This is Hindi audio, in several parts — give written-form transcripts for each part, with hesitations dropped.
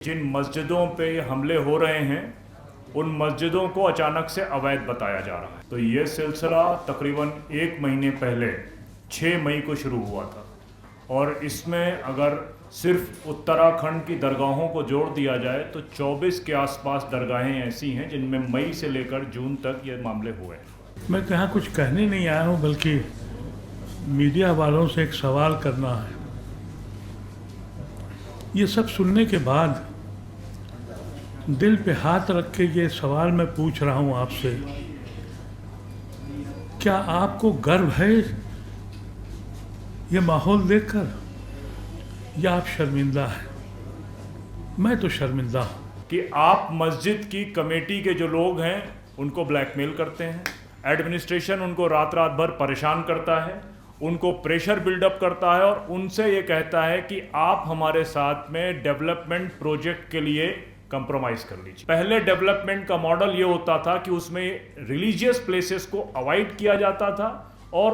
जिन मस्जिदों पे हमले हो रहे हैं उन मस्जिदों को अचानक से अवैध बताया जा रहा है। तो ये सिलसिला तकरीबन 1 महीने पहले 6 मई को शुरू हुआ था और इसमें अगर सिर्फ उत्तराखंड की दरगाहों को जोड़ दिया जाए तो 24 के आसपास दरगाहें ऐसी हैं जिनमें मई से लेकर जून तक ये मामले हुए हैं। मैं तो यहाँ कुछ कहने नहीं आया हूँ, बल्कि मीडिया वालों से एक सवाल करना है। ये सब सुनने के बाद दिल पे हाथ रख के ये सवाल मैं पूछ रहा हूँ आपसे, क्या आपको गर्व है ये माहौल देखकर, या आप शर्मिंदा हैं? मैं तो शर्मिंदा हूँ कि आप मस्जिद की कमेटी के जो लोग हैं उनको ब्लैकमेल करते हैं, एडमिनिस्ट्रेशन उनको रात रात भर परेशान करता है, उनको प्रेशर बिल्डअप करता है और उनसे ये कहता है कि आप हमारे साथ में डेवलपमेंट प्रोजेक्ट के लिए कंप्रोमाइज़ कर लीजिए। पहले डेवलपमेंट का मॉडल ये होता था कि उसमें रिलीजियस प्लेसेस को अवॉइड किया जाता था और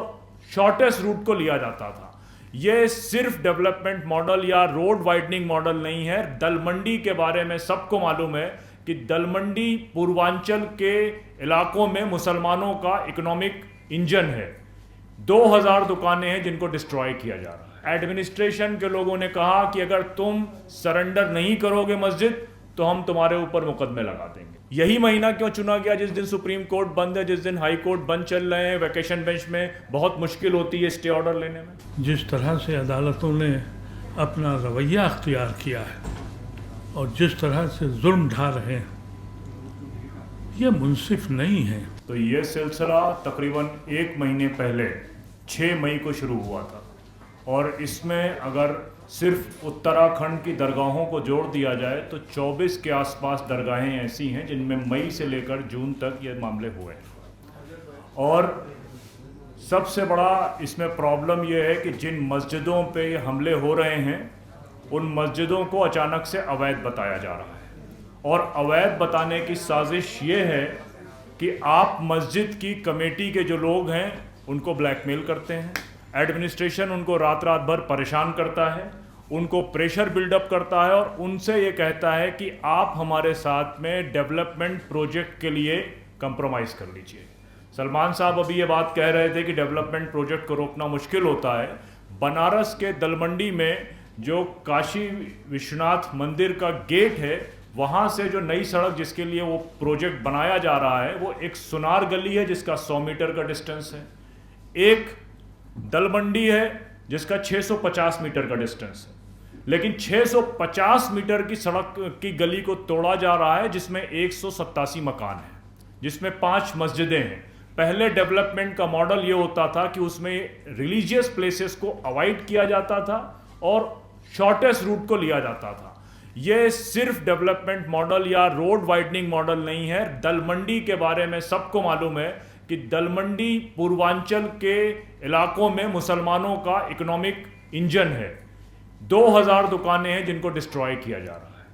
शॉर्टेस्ट रूट को लिया जाता था। ये सिर्फ डेवलपमेंट मॉडल या रोड वाइडनिंग मॉडल नहीं है। दलमंडी के बारे में सबको मालूम है कि दलमंडी पूर्वांचल के इलाकों में मुसलमानों का इकोनॉमिक इंजन है। 2000 दुकानें हैं जिनको डिस्ट्रॉय किया जा रहा है। एडमिनिस्ट्रेशन के लोगों ने कहा कि अगर तुम सरेंडर नहीं करोगे मस्जिद तो हम तुम्हारे ऊपर मुकदमे लगा देंगे। यही महीना क्यों चुना गया जिस दिन सुप्रीम कोर्ट बंद है, जिस दिन हाई कोर्ट बंद चल रहे हैं, वैकेशन बेंच में बहुत मुश्किल होती है स्टे ऑर्डर लेने में। जिस तरह से अदालतों ने अपना रवैया अख्तियार किया है और जिस तरह से जुल्म ढा रहे हैं, ये मुनसिफ नहीं है। तो ये सिलसिला तकरीबन 1 महीने पहले 6 मई को शुरू हुआ था और इसमें अगर सिर्फ उत्तराखंड की दरगाहों को जोड़ दिया जाए तो 24 के आसपास दरगाहें ऐसी हैं जिनमें मई से लेकर जून तक ये मामले हुए हैं। और सबसे बड़ा इसमें प्रॉब्लम ये है कि जिन मस्जिदों पे ये हमले हो रहे हैं उन मस्जिदों को अचानक से अवैध बताया जा रहा है और अवैध बताने की साजिश ये है कि आप मस्जिद की कमेटी के जो लोग हैं उनको ब्लैकमेल करते हैं, एडमिनिस्ट्रेशन उनको रात रात भर परेशान करता है, उनको प्रेशर बिल्डअप करता है और उनसे ये कहता है कि आप हमारे साथ में डेवलपमेंट प्रोजेक्ट के लिए कंप्रोमाइज़ कर लीजिए। सलमान साहब अभी ये बात कह रहे थे कि डेवलपमेंट प्रोजेक्ट को रोकना मुश्किल होता है। बनारस के दलमंडी में जो काशी विश्वनाथ मंदिर का गेट है, वहाँ से जो नई सड़क जिसके लिए वो प्रोजेक्ट बनाया जा रहा है वो एक सुनार गली है जिसका 100 मीटर का डिस्टेंस है, एक दलमंडी है जिसका 650 मीटर का डिस्टेंस है। लेकिन 650 मीटर की सड़क की गली को तोड़ा जा रहा है जिसमें 187 मकान हैं, जिसमें 5 मस्जिदें हैं। पहले डेवलपमेंट का मॉडल ये होता था कि उसमें रिलीजियस प्लेसेस को अवॉइड किया जाता था और शॉर्टेस्ट रूट को लिया जाता था। ये सिर्फ डेवलपमेंट मॉडल या रोड वाइडनिंग मॉडल नहीं है। दलमंडी के बारे में सबको मालूम है कि दलमंडी पूर्वांचल के इलाकों में मुसलमानों का इकोनॉमिक इंजन है। 2000 दुकानें हैं जिनको डिस्ट्रॉय किया जा रहा है।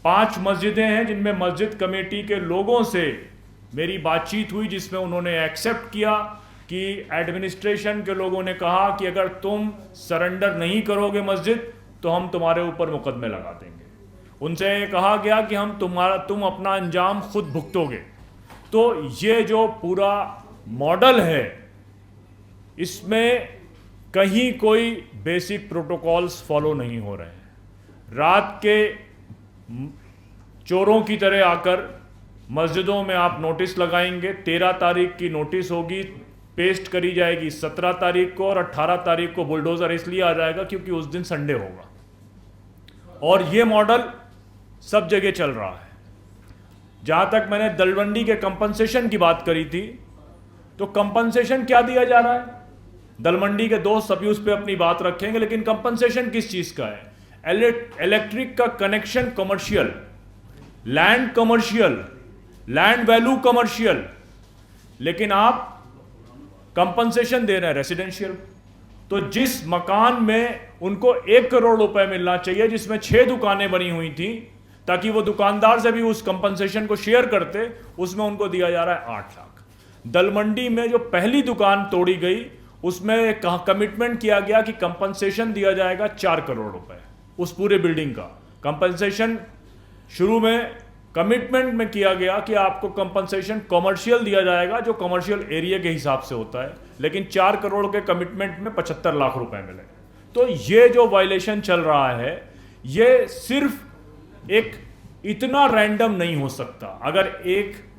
5 मस्जिदें हैं जिनमें मस्जिद कमेटी के लोगों से मेरी बातचीत हुई जिसमें उन्होंने एक्सेप्ट किया कि एडमिनिस्ट्रेशन के लोगों ने कहा कि अगर तुम सरेंडर नहीं करोगे मस्जिद तो हम तुम्हारे ऊपर मुकदमे लगा देंगे। उनसे कहा गया कि तुम अपना अंजाम खुद भुगतोगे। तो ये जो पूरा मॉडल है इसमें कहीं कोई बेसिक प्रोटोकॉल्स फॉलो नहीं हो रहे हैं। रात के चोरों की तरह आकर मस्जिदों में आप नोटिस लगाएंगे। 13 तारीख की नोटिस होगी, पेस्ट करी जाएगी 17 तारीख को और 18 तारीख को बुलडोज़र इसलिए आ जाएगा क्योंकि उस दिन संडे होगा। और ये मॉडल सब जगह चल रहा है। जहाँ तक मैंने दलमंडी के कंपनसेशन की बात करी थी, तो कंपनसेशन क्या दिया जा रहा है? दलमंडी के दोस्त सभी उस पर अपनी बात रखेंगे, लेकिन कंपनसेशन किस चीज़ का है? इलेक्ट्रिक का connection commercial, land commercial, land value commercial, लेकिन आप कंपनसेशन दे रहे हैं रेसिडेंशियल। तो जिस मकान में उनको 1 करोड़ रुपए मिलना चाहिए, जिसमें 6 दुकानें बनी हुई थी ताकि वो दुकानदार से भी उस कंपनसेशन को शेयर करते, उसमें उनको दिया जा रहा है 8 लाख। दलमंडी में जो पहली दुकान तोड़ी गई उसमें कमिटमेंट किया गया कि कंपनसेशन दिया जाएगा 4 करोड़ रुपए उस पूरे बिल्डिंग का। कंपनसेशन शुरू में कमिटमेंट में किया गया कि आपको कंपनसेशन कमर्शियल दिया जाएगा, जो कमर्शियल एरिया के हिसाब से होता है, लेकिन 4 करोड़ के कमिटमेंट में 75 लाख रुपए मिले। तो ये जो वायलेशन चल रहा है, ये सिर्फ एक इतना रैंडम नहीं हो सकता। अगर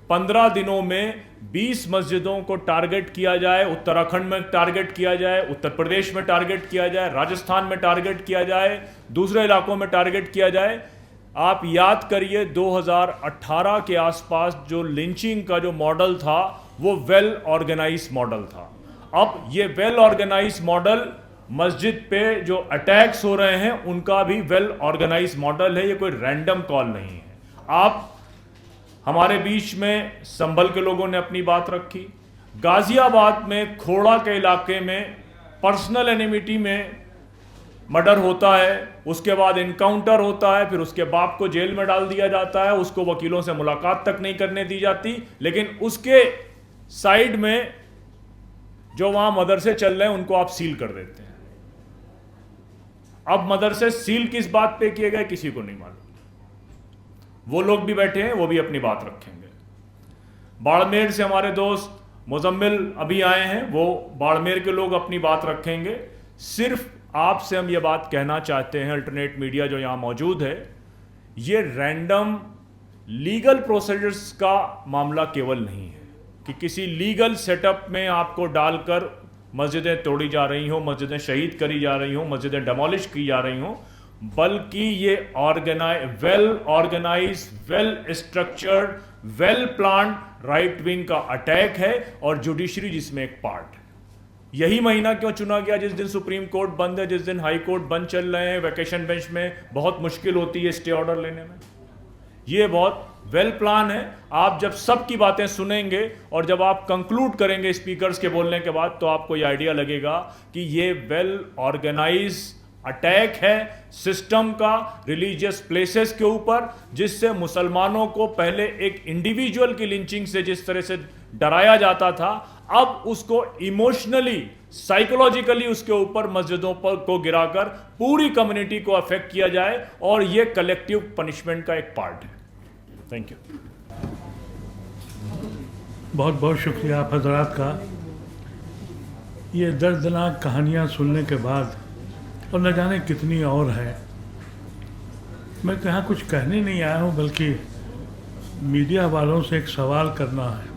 15 दिनों में 20 मस्जिदों को टारगेट किया जाए, उत्तराखंड में टारगेट किया जाए, उत्तर प्रदेश में टारगेट किया जाए, राजस्थान में टारगेट किया जाए, दूसरे इलाकों में टारगेट किया जाए, आप याद करिए 2018 के आसपास जो लिंचिंग का जो मॉडल था वो वेल ऑर्गेनाइज मॉडल था। अब ये वेल ऑर्गेनाइज मॉडल, मस्जिद पे जो अटैक्स हो रहे हैं उनका भी वेल ऑर्गेनाइज मॉडल है, ये कोई रैंडम कॉल नहीं है। आप हमारे बीच में संभल के लोगों ने अपनी बात रखी, गाजियाबाद में खोड़ा के इलाके में पर्सनल एनिमिटी में मर्डर होता है, उसके बाद इनकाउंटर होता है, फिर उसके बाप को जेल में डाल दिया जाता है, उसको वकीलों से मुलाकात तक नहीं करने दी जाती, लेकिन उसके साइड में जो वहां मदरसे चल रहे हैं उनको आप सील कर देते हैं। अब मदरसे सील किस बात पे किए गए किसी को नहीं मालूम। वो लोग भी बैठे हैं, वो भी अपनी बात रखेंगे। बाड़मेर से हमारे दोस्त मुजम्मिल अभी आए हैं, वो बाड़मेर के लोग अपनी बात रखेंगे। सिर्फ आपसे हम ये बात कहना चाहते हैं, अल्टरनेट मीडिया जो यहाँ मौजूद है, ये रैंडम लीगल प्रोसीजर्स का मामला केवल नहीं है कि किसी लीगल सेटअप में आपको डालकर मस्जिदें तोड़ी जा रही हों, मस्जिदें शहीद करी जा रही हों, मस्जिदें डेमोलिश की जा रही हों, बल्कि ये well organise, well structured, well planned right wing का अटैक है, और जुडिशरी जिसमें एक पार्ट है। यही महीना क्यों चुना गया जिस दिन सुप्रीम कोर्ट बंद है, जिस दिन हाई कोर्ट बंद चल रहे हैं, वैकेशन बेंच में बहुत मुश्किल होती है स्टे ऑर्डर लेने में। ये बहुत वेल प्लान है। आप जब सबकी बातें सुनेंगे और जब आप कंक्लूड करेंगे स्पीकर्स के बोलने के बाद, तो आपको ये आइडिया लगेगा कि ये वेल ऑर्गेनाइज अटैक है सिस्टम का रिलीजियस प्लेसेस के ऊपर, जिससे मुसलमानों को पहले एक इंडिविजुअल की लिंचिंग से जिस तरह से डराया जाता था, अब उसको इमोशनली, साइकोलॉजिकली उसके ऊपर मस्जिदों पर को गिराकर पूरी कम्युनिटी को अफेक्ट किया जाए, और ये कलेक्टिव पनिशमेंट का एक पार्ट है। Thank you. बहुत बहुत शुक्रिया आप हजरात का। ये दर्दनाक कहानियाँ सुनने के बाद, और न जाने कितनी और है, मैं यहाँ कुछ कहने नहीं आया हूँ, बल्कि मीडिया वालों से एक सवाल करना है।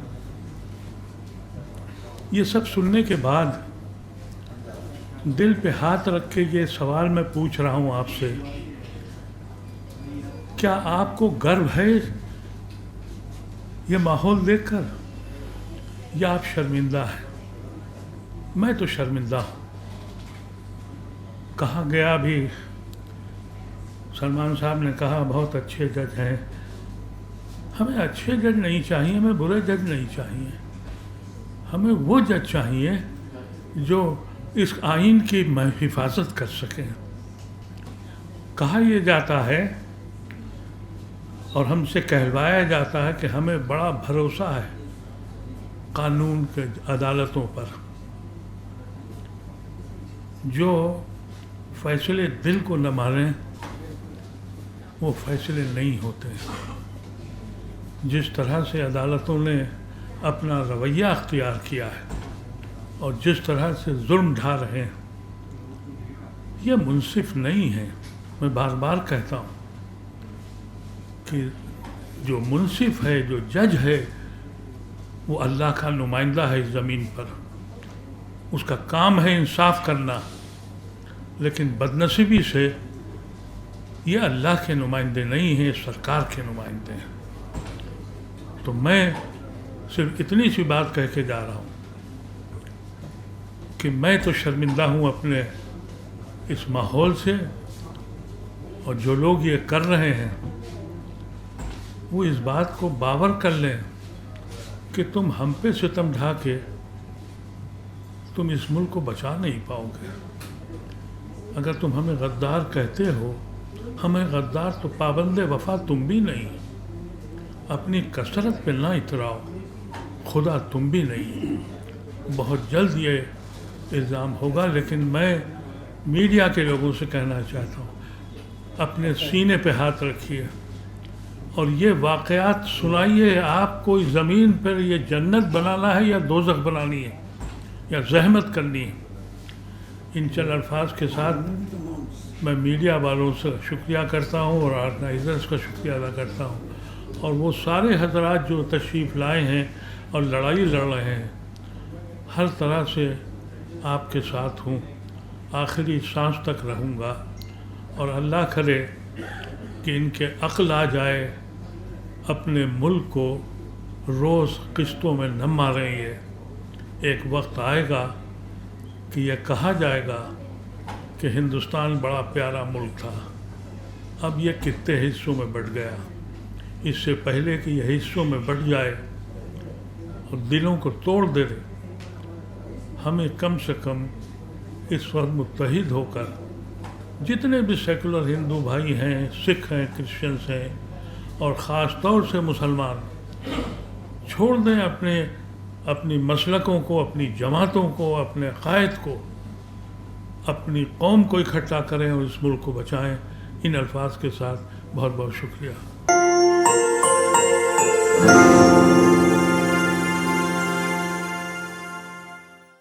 ये सब सुनने के बाद दिल पे हाथ रख के ये सवाल मैं पूछ रहा हूँ आपसे, क्या आपको गर्व है ये माहौल देखकर, या आप शर्मिंदा हैं? मैं तो शर्मिंदा हूँ। कहा गया भी, सलमान साहब ने कहा बहुत अच्छे जज हैं। हमें अच्छे जज नहीं चाहिए, हमें बुरे जज नहीं चाहिए, हमें वो जज चाहिए जो इस आइन की हिफाजत कर सकें। कहा यह जाता है और हमसे कहलवाया जाता है कि हमें बड़ा भरोसा है कानून के अदालतों पर, जो फैसले दिल को न माने वो फैसले नहीं होते। जिस तरह से अदालतों ने अपना रवैया अख्तियार किया है और जिस तरह से जुल्म ढा रहे हैं, ये मुंसिफ नहीं है। मैं बार बार कहता हूँ कि जो मुंसिफ है, जो जज है, वो अल्लाह का नुमाइंदा है इस ज़मीन पर। उसका काम है इंसाफ करना, लेकिन बदनसीबी से ये अल्लाह के नुमाइंदे नहीं हैं, सरकार के नुमाइंदे हैं। तो मैं सिर्फ इतनी सी बात कह के जा रहा हूँ कि मैं तो शर्मिंदा हूँ अपने इस माहौल से, और जो लोग ये कर रहे हैं वो इस बात को बावर कर लें कि तुम हम पे सितम ढा के तुम इस मुल्क को बचा नहीं पाओगे। अगर तुम हमें गद्दार कहते हो, हमें गद्दार तो पाबंदे वफा तुम भी नहीं, अपनी कसरत पे ना इतराओ, खुदा तुम भी नहीं। बहुत जल्द ये इल्ज़ाम होगा, लेकिन मैं मीडिया के लोगों से कहना चाहता हूँ, अपने सीने पे हाथ रखिए और ये वाक़यात सुनाइए। आपको इस ज़मीन पर ये जन्नत बनाना है या दोज़ख बनानी है या ज़हमत करनी है। इन चंद अल्फाज के साथ मैं मीडिया वालों से शुक्रिया करता हूँ और ऑर्गेनाइज़र्स का शुक्रिया अदा करता हूँ और वो सारे हजरात जो तशरीफ़ लाए हैं और लड़ाई लड़ रहे हैं। हर तरह से आपके साथ हूँ, आखिरी सांस तक रहूँगा और अल्लाह करे कि इनके अक्ल आ जाए, अपने मुल्क को रोज़ किस्तों में न मारें। ये एक वक्त आएगा कि यह कहा जाएगा कि हिंदुस्तान बड़ा प्यारा मुल्क था, अब यह कितने हिस्सों में बट गया। इससे पहले कि यह हिस्सों में बट जाए और दिलों को तोड़ दे, हमें कम से कम इस वक्त मुत्तहिद होकर जितने भी सेकुलर हिंदू भाई हैं, सिख हैं, क्रिश्चियंस हैं और ख़ास तौर से मुसलमान, छोड़ दें अपनी मसलकों को, अपनी जमातों को, अपने क़ायद को, अपनी कौम को इकट्ठा करें और इस मुल्क को बचाएं। इन अल्फाज के साथ बहुत बहुत शुक्रिया।